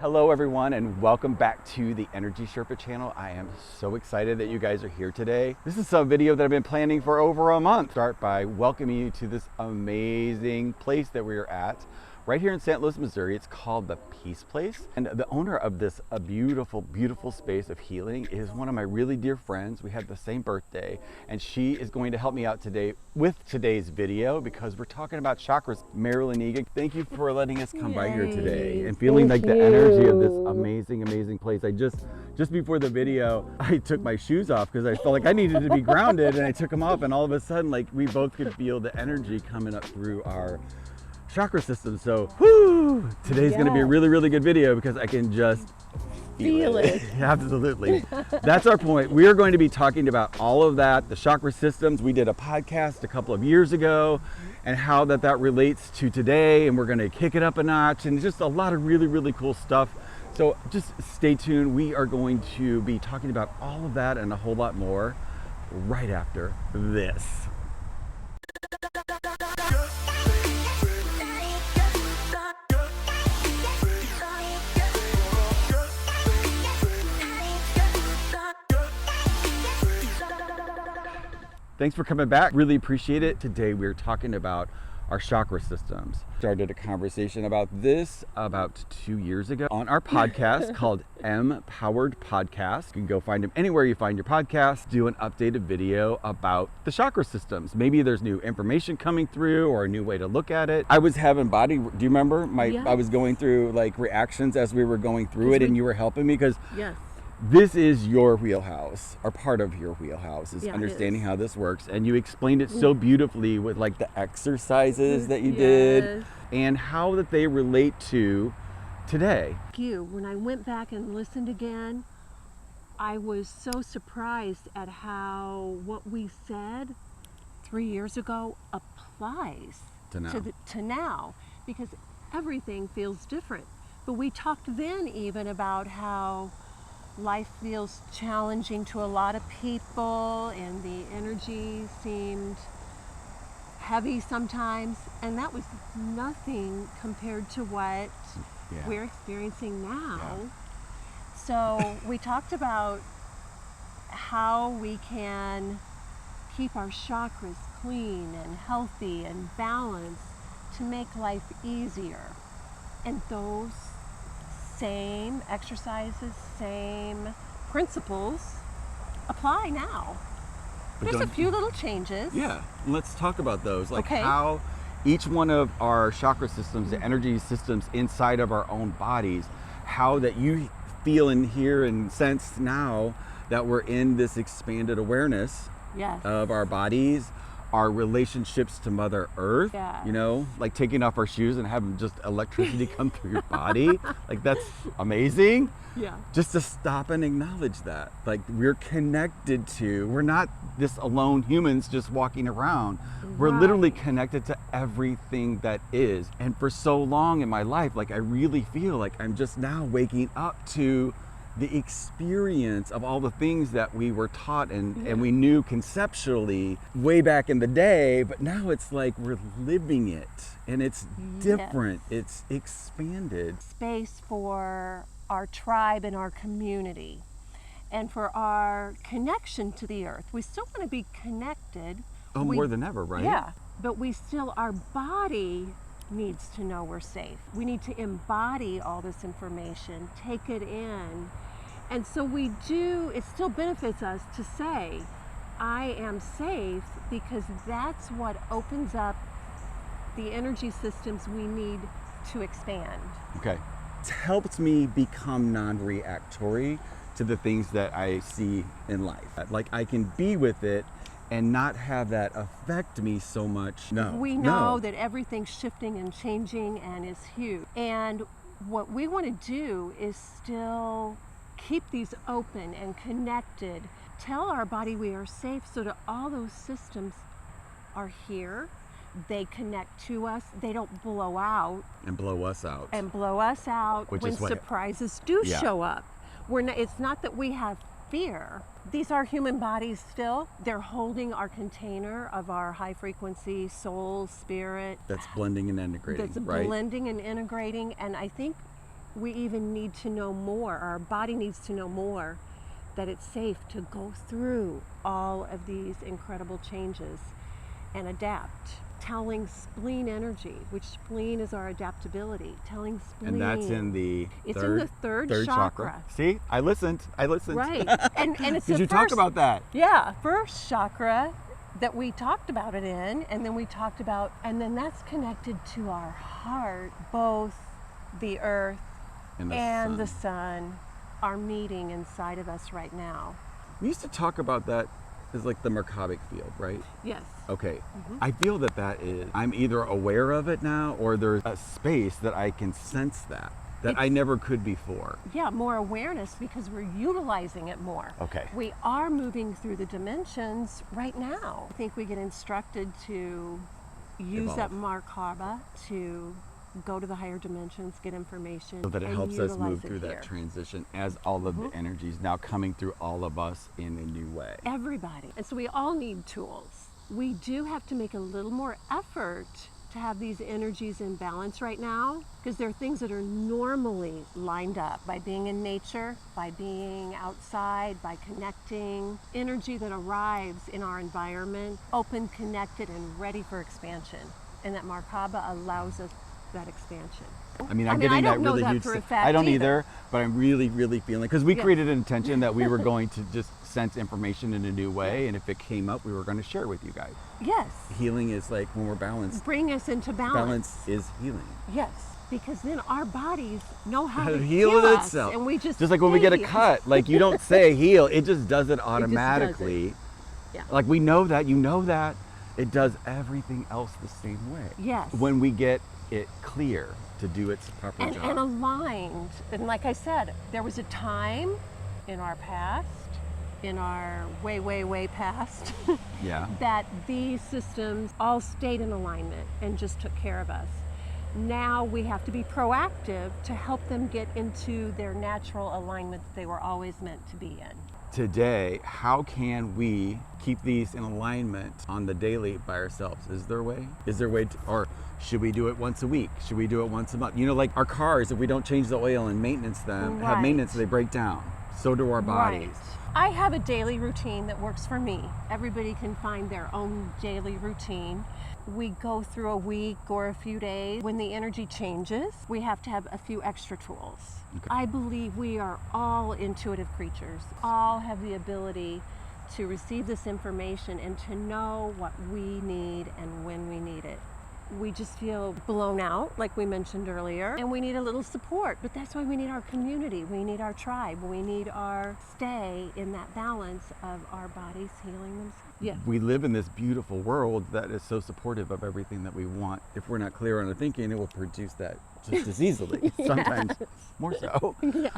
Hello everyone and welcome back to the Energy Sherpa channel. I am so excited that you guys are here today. This is a video that I've been planning for over a month. Start by welcoming you to this amazing place that we are at right here in St. Louis, Missouri. It's called the Peace Place. And the owner of this beautiful, beautiful space of healing is one of my really dear friends. We had the same birthday and she is going to help me out today with today's video because we're talking about chakras. Marilyn, thank you for letting us come by here today and feeling the energy of this amazing, amazing place. I just before the video, I took my shoes off because I felt like I needed to be grounded and I took them off and all of a sudden, like we both could feel the energy coming up through our chakra system. So today's going to be a really, really good video because I can just feel it. Absolutely. That's our point. We are going to be talking about all of that, the chakra systems. We did a podcast a couple of years ago and how that relates to today, and we're going to kick it up a notch and just a lot of really, really cool stuff. So just stay tuned. We are going to be talking about all of that and a whole lot more right after this. Thanks for coming back. Really appreciate it. Today we're talking about our chakra systems. Started a conversation about this about 2 years ago on our podcast called MPowered Podcast. You can go find them anywhere you find your podcast. Do an updated video about the chakra systems. Maybe there's new information coming through or a new way to look at it. I was having body, do you remember? I was going through like reactions as we were going through it and you were helping me because this is your wheelhouse, or part of your wheelhouse, is understanding how this works. And you explained it so beautifully with like the exercises that you did and how that they relate to today. When I went back and listened again, I was so surprised at how what we said 3 years ago applies to now, because everything feels different. But we talked then even about how life feels challenging to a lot of people and the energy seemed heavy sometimes, and that was nothing compared to what we're experiencing now. So we talked about how we can keep our chakras clean and healthy and balanced to make life easier, and those same exercises, same principles apply now. There's a few little changes. Yeah, let's talk about those. Like how each one of our chakra systems, the energy systems inside of our own bodies, how that you feel and hear and sense now that we're in this expanded awareness of our bodies, our relationships to Mother Earth, you know, like taking off our shoes and having just electricity come through your body. Like that's amazing. Just to stop and acknowledge that. Like we're connected to, we're not this alone humans just walking around. We're literally connected to everything that is. And for so long in my life, like I really feel like I'm just now waking up to the experience of all the things that we were taught and we knew conceptually way back in the day, but now it's like we're living it and it's different, it's expanded. Space for our tribe and our community and for our connection to the earth. We still want to be connected. More than ever, right? Yeah, but our body needs to know we're safe. We need to embody all this information, take it in. And so it still benefits us to say, I am safe, because that's what opens up the energy systems we need to expand. Okay. It helps me become non-reactory to the things that I see in life. Like I can be with it and not have that affect me so much. We know that everything's shifting and changing and is huge. And what we want to do is still keep these open and connected. Tell our body we are safe so that all those systems are here. They connect to us. They don't blow out. And blow us out. When surprises do show up. It's not that we have fear. These are human bodies still. They're holding our container of our high frequency soul, spirit. That's blending and integrating, blending and integrating. And I think we even need to know more, our body needs to know more, that it's safe to go through all of these incredible changes and adapt. Telling spleen energy, which spleen is our adaptability, telling spleen. And that's in the it's in the third chakra. See, I listened. Right, and it's Did you talk about that? Yeah, first chakra that we talked about it in, and then we talked about, and then that's connected to our heart. Both the earth and the sun are meeting inside of us right now. We used to talk about that as like the Merkabah field, right? Yes. Okay. I feel that is, I'm either aware of it now, or there's a space that I can sense that I never could before. Yeah, more awareness because we're utilizing it more. Okay. We are moving through the dimensions right now. I think we get instructed to use that Merkabah to go to the higher dimensions, get information. So that it helps us move through that transition as all of the energy is now coming through all of us in a new way. Everybody. And so we all need tools. We do have to make a little more effort to have these energies in balance right now, because there are things that are normally lined up by being in nature, by being outside, by connecting. Energy that arrives in our environment, open, connected, and ready for expansion. And that Merkabah allows us that expansion. I mean, I'm getting that really huge. I don't either, but I'm really, really feeling, because we created an intention that we were going to just sense information in a new way, and if it came up, we were going to share with you guys. Yes. Healing is like when we're balanced. Bring us into balance. Balance is healing. Yes, because then our bodies know how to heal itself. And we just like when we get a cut, like you don't say heal, it just does it automatically. It just does it. Yeah. Like we know that, you know that. It does everything else the same way. Yes. When we get it clear to do its proper job. And aligned. And like I said, there was a time in our past, in our way, way, way past, that these systems all stayed in alignment and just took care of us. Now we have to be proactive to help them get into their natural alignment that they were always meant to be in. Today, how can we keep these in alignment on the daily by ourselves? Is there a way? Is there a way to, or should we do it once a week? Should we do it once a month? You know, like our cars, if we don't change the oil and maintenance them, have maintenance, they break down. So do our bodies. Right. I have a daily routine that works for me. Everybody can find their own daily routine. We go through a week or a few days. When the energy changes, we have to have a few extra tools. Okay. I believe we are all intuitive creatures, all have the ability to receive this information and to know what we need and when we need it. We just feel blown out, like we mentioned earlier, and we need a little support. But that's why we need our community, we need our tribe, we need our stay in that balance of our bodies healing themselves. Yeah. We live in this beautiful world that is so supportive of everything that we want. If we're not clear on our thinking, it will produce that just as easily, sometimes more so. Yeah.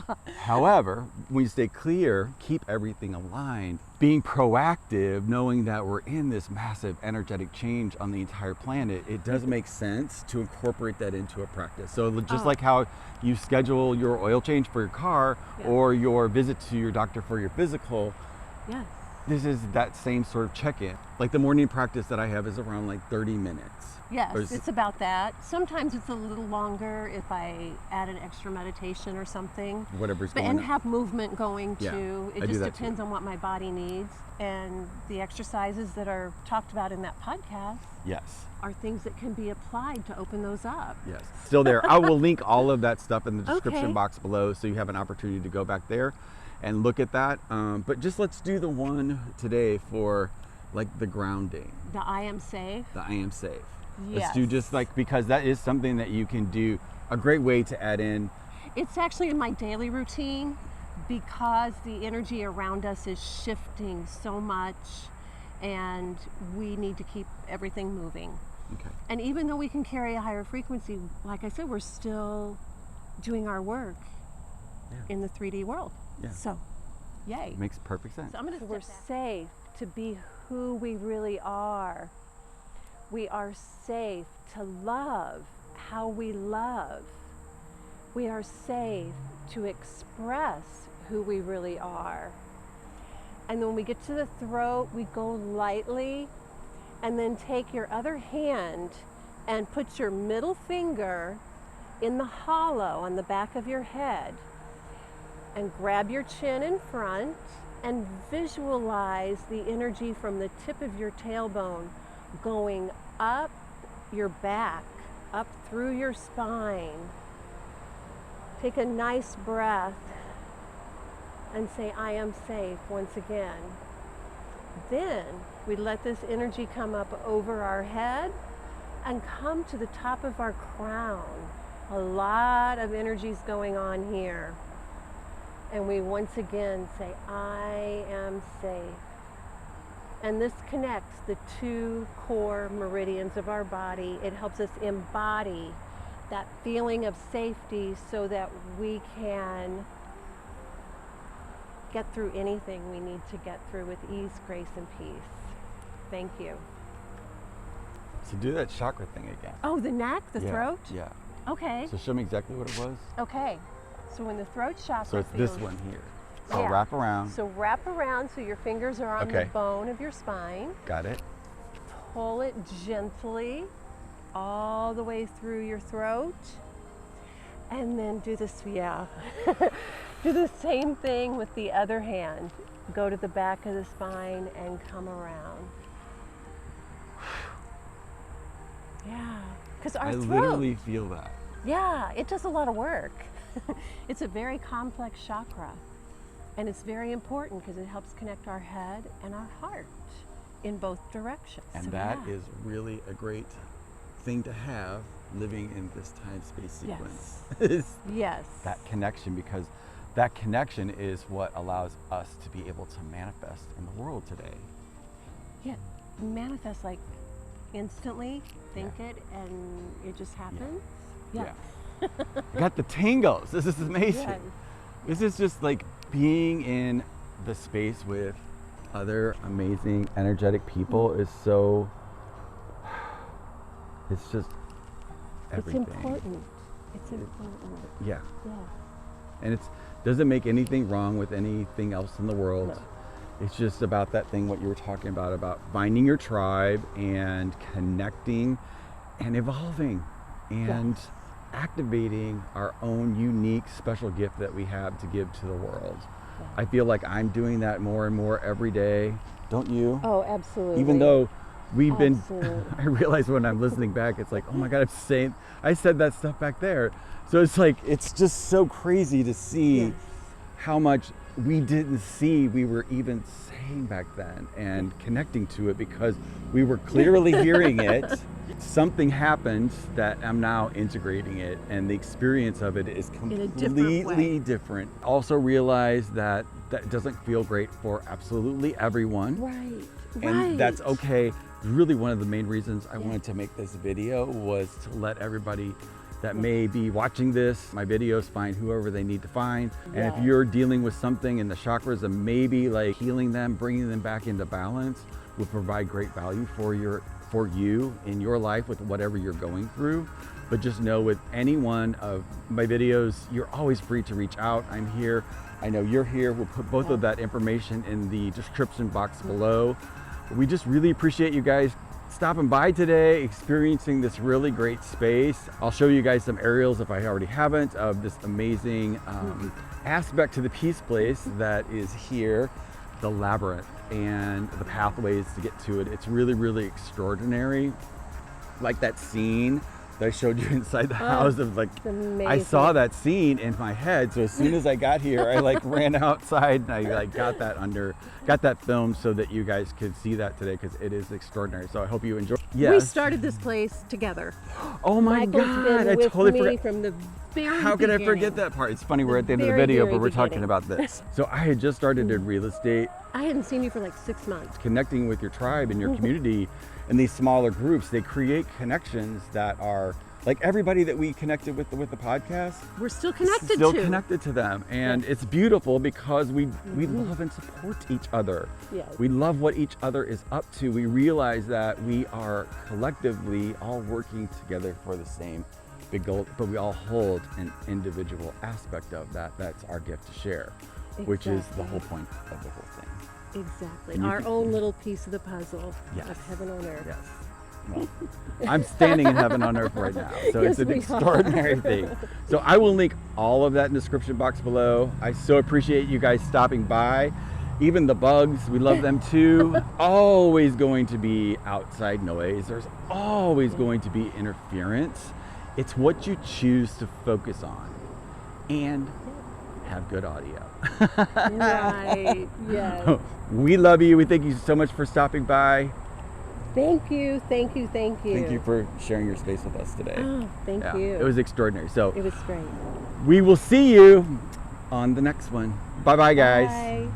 However, when you stay clear, keep everything aligned, being proactive, knowing that we're in this massive energetic change on the entire planet, it does make sense to incorporate that into a practice. So just like how you schedule your oil change for your car or your visit to your doctor for your physical, this is that same sort of check-in. Like the morning practice that I have is around like 30 minutes. Yes, it's about that. Sometimes it's a little longer if I add an extra meditation or something. Whatever's going on. And have movement going too. It just depends too. on what my body needs. And the exercises that are talked about in that podcast are things that can be applied to open those up. Yes, still there. I will link all of that stuff in the description box below so you have an opportunity to go back there and look at that. But just let's do the one today for like the grounding. The I am safe. The I am safe. Yes. Let's do just like, because that is something that you can do, a great way to add in. It's actually in my daily routine because the energy around us is shifting so much and we need to keep everything moving. Okay. And even though we can carry a higher frequency, like I said, we're still doing our work in the 3D world. Yeah. So, yay. Makes perfect sense. So we're safe to be who we really are. We are safe to love how we love. We are safe to express who we really are. And when we get to the throat, we go lightly, and then take your other hand and put your middle finger in the hollow on the back of your head and grab your chin in front and visualize the energy from the tip of your tailbone going up your back, up through your spine. Take a nice breath and say, I am safe once again. Then we let this energy come up over our head and come to the top of our crown. A lot of energy is going on here. And we once again say, I am safe. And this connects the two core meridians of our body. It helps us embody that feeling of safety so that we can get through anything we need to get through with ease, grace, and peace. Thank you. So do that chakra thing again. Oh, the neck, the throat? Yeah. Okay. So show me exactly what it was. Okay. So when the throat chakra So it's feels, this one here. So wrap around. So wrap around so your fingers are on the bone of your spine. Got it. Pull it gently all the way through your throat. And then do this, do the same thing with the other hand. Go to the back of the spine and come around. Yeah, because our throat. I literally feel that. Yeah, it does a lot of work. It's a very complex chakra, and it's very important because it helps connect our head and our heart in both directions. And so that is really a great thing to have living in this time-space sequence. Yes. Yes. That connection, because that connection is what allows us to be able to manifest in the world today. Yeah, manifest like instantly, think it, and it just happens. Yeah. I got the tingles. This is amazing. Yes. This is just like being in the space with other amazing, energetic people is so, it's just everything. It's important. It's important. Yeah. Yeah. And it doesn't make anything wrong with anything else in the world. No. It's just about that thing, what you were talking about finding your tribe and connecting and evolving and activating our own unique special gift that we have to give to the world. Yeah. I feel like I'm doing that more and more every day. Don't you? Oh, absolutely. Even though we've been, I realize when I'm listening back, it's like, oh my God, I said that stuff back there. So it's like, it's just so crazy to see how much we didn't see we were even saying back then and connecting to it because we were clearly hearing it. Something happened that I'm now integrating it, and the experience of it is completely different. Also realize that that doesn't feel great for absolutely everyone. Right. And that's okay. Really, one of the main reasons I wanted to make this video was to let everybody that may be watching this, my videos, find whoever they need to find. And if you're dealing with something in the chakras and maybe like healing them, bringing them back into balance will provide great value for you in your life with whatever you're going through. But just know with any one of my videos, you're always free to reach out. I'm here. I know you're here. We'll put both of that information in the description box below. We just really appreciate you guys stopping by today, experiencing this really great space. I'll show you guys some aerials if I already haven't of this amazing aspect to the peace place that is here, the labyrinth and the pathways to get to it. It's really, really extraordinary. Like that scene that I showed you inside the house of like, I saw that scene in my head. So as soon as I got here, I like ran outside and I like got that filmed so that you guys could see that today because it is extraordinary. So I hope you enjoy. Yes. We started this place together. Oh my God, I totally forgot. From the very How could I forget that part? It's funny, we're at the end of the video, but we're talking about this. So I had just started in real estate. I hadn't seen you for like 6 months. Connecting with your tribe and your community in these smaller groups, they create connections that are like everybody that we connected with the podcast. We're still connected to them. And it's beautiful because we love and support each other. Yes. We love what each other is up to. We realize that we are collectively all working together for the same big goal, but we all hold an individual aspect of that. That's our gift to share, which is the whole point of the whole thing. Exactly. Our own little piece of the puzzle of heaven on earth. Yes. I'm standing in heaven on earth right now. So Yes, it's an we extraordinary thing. So I will link all of that in the description box below. I so appreciate you guys stopping by. Even the bugs, we love them too. Always going to be outside noise. There's always going to be interference. It's what you choose to focus on and have good audio. Right, yes. We love you. We thank you so much for stopping by. Thank you, thank you, thank you. Thank you for sharing your space with us today. Oh, thank you. It was extraordinary. So It was great. we will see you on the next one. Bye-bye, guys. Bye.